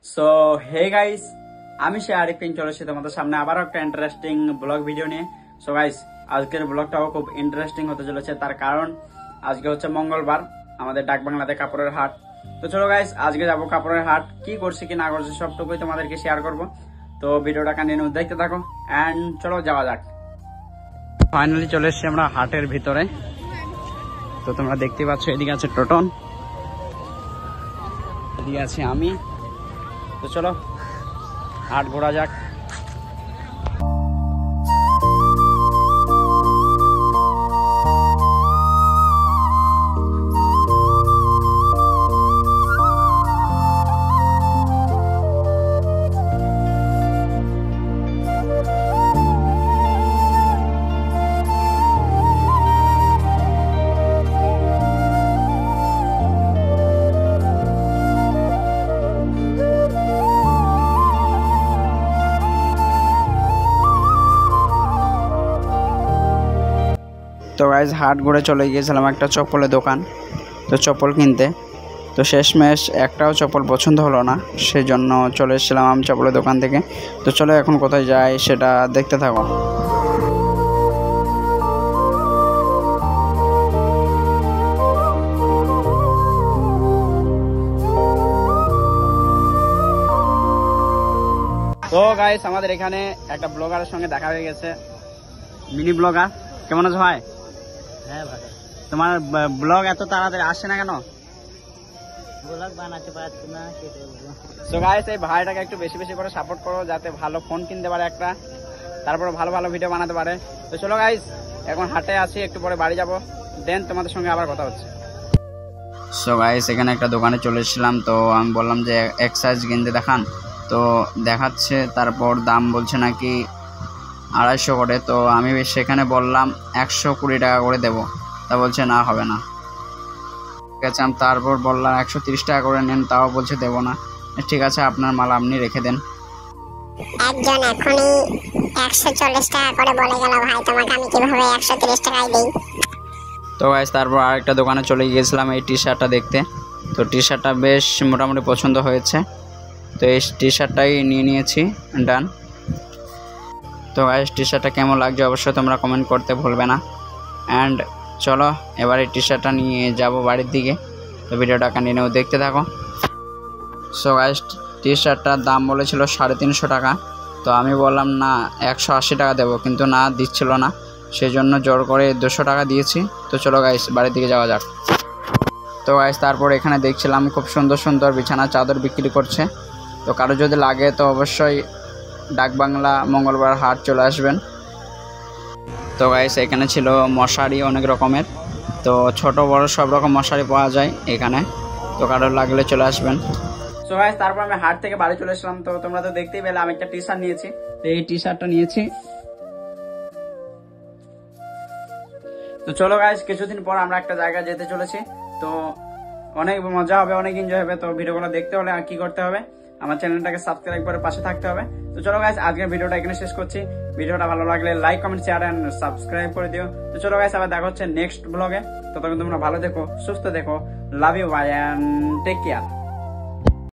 So hey guys, আমি সে আরিফিন চলে এসেছি তোমাদের সামনে আবারও একটা ইন্টারেস্টিং ব্লগ ভিডিও নিয়ে। সো গাইস, আজকের ব্লগটাও খুব ইন্টারেস্টিং হতে চলেছে, তার কারণ আজকে হচ্ছে মঙ্গলবার, আমাদের ডাক বাংলাতে কাপড়ের হাট। তো চলো গাইস, আজকে যাবো কাপড়ের হাট, কি করছি কি না করছি সবটুকুই তোমাদেরকে শেয়ার করব। তো ভিডিওটা কন্টিনিউ দেখতে থাকো এন্ড চলো যাওয়া যাক। ফাইনালি চলে এসেছি আমরা হাটের ভিতরে। তো তোমরা দেখতে পাচ্ছ এদিকে আছে টোটন, এদিকে আছে আমি। তো চলো হাট ঘোরা যাক। তো গাইজ হাট ঘুরে চলে গিয়েছিলাম একটা চপ্পলের দোকান, তো চপ্পল কিনতে। তো শেষমেশ একটাও চপ্পল পছন্দ হলো না, সেই জন্য চলে এসেছিলাম আমি চপ্পলের দোকান থেকে। তো চলো এখন কোথায় যাই সেটা দেখতে থাকো। তো গাইস, আমাদের এখানে একটা ব্লগারের সঙ্গে দেখা হয়ে গেছে, মিনি ব্লগার। কেমন আছো ভাই? হ্যাঁ ভাই, তোমার ব্লগ এত তাড়াতাড়ি আসছে না কেন? ব্লগ বানাতে পারছি না। সো গাইস, এই ভাইটাকে একটু বেশি বেশি করে সাপোর্ট করো, যাতে ভালো ফোন কিনতে পারে একটা, তারপরে ভালো ভালো ভিডিও বানাতে পারে। তো চলো গাইস, এখন হাটে আছি, একটু পরে বাড়ি যাব, দেন তোমাদের সঙ্গে আবার কথা হচ্ছে। সো গাইস, এখানে একটা দোকানে চলে এসেছিলাম। তো আমি বললাম যে এক সাইজ কিনতে দেখান, তো দেখাচ্ছে, তারপর দাম বলছে নাকি 250 করে। তো আমি সেখানে বললাম 120 টাকা করে দেবো, তা বলছে না হবে না। ঠিক আছে, আমি তারপর বললাম 130 টাকা করে নেন, তাও বলছে দেবো না। ঠিক আছে, আপনার মাল আপনি রেখে দেন। একজন এখনই 140 টাকা করে বলে গেল, ভাই তোমাকে আমি কিভাবে 130 টাকায় দিই। তো গাইস, তারপর আরেকটা দোকানে চলে গিয়েছিলাম এই টি শার্টটা দেখতে। তো টি শার্টটা বেশ মোটামুটি পছন্দ হয়েছে, তো এই টি শার্টটাই নিয়ে নিয়েছি, ডান। তো গাইস, টি শার্টটা কেমন লাগছে অবশ্যই তোমরা কমেন্ট করতে ভুলবে না। অ্যান্ড চলো এবার এই টি শার্টটা নিয়ে যাব বাড়ির দিকে। তো ভিডিওটা কন্টিনিউ দেখতে থাকো। সো গাইস, টি শার্টটার দাম বলেছিল 350 টাকা। তো আমি বললাম না 180 টাকা দেবো, কিন্তু না দিচ্ছিল না, সেই জন্য জোর করে 200 টাকা দিয়েছি। তো চলো গাইস, বাড়ির দিকে যাওয়া যাক। তো গাইস, তারপর এখানে দেখছিলাম খুব সুন্দর সুন্দর বিছানা চাদর বিক্রি করছে। তো কারো যদি লাগে তো অবশ্যই ডাক বাংলা মঙ্গলবার হাট চলে আসবেন। তো গাইস, এখানে ছিল মশারি অনেক রকমের, তো ছোট বড় সব রকম মশারি পাওয়া যায় এখানে, তো কারো লাগলে চলে আসবেন। সো গাইস, তারপর আমি হাট থেকে বাড়ি চলে আসলাম। তো তোমরা তো দেখতেই পেলে আমি একটা টি শার্ট নিয়েছি, তো এই টি শার্টটা নিয়েছি। তো চলো গাইস, কিছুদিন পর আমরা একটা জায়গায় যেতে চলেছি, তো অনেক মজা হবে, অনেক এনজয় হবে। তো ভিডিওগুলো দেখতে হলে আর কি করতে হবে, আমার চ্যানেলটাকে সাবস্ক্রাইব করে পাশে থাকতে হবে। তো চলো গাইস, আজকের ভিডিওটা এখানে শেষ করছি। ভিডিওটা ভালো লাগলে like comment share and subscribe করে দিও। তো চলো গাইস, আবার দেখা হচ্ছে নেক্সট ব্লগে। ততক্ষণ তোমরা ভালো দেখো, সুস্থ দেখো, love you bye and take care.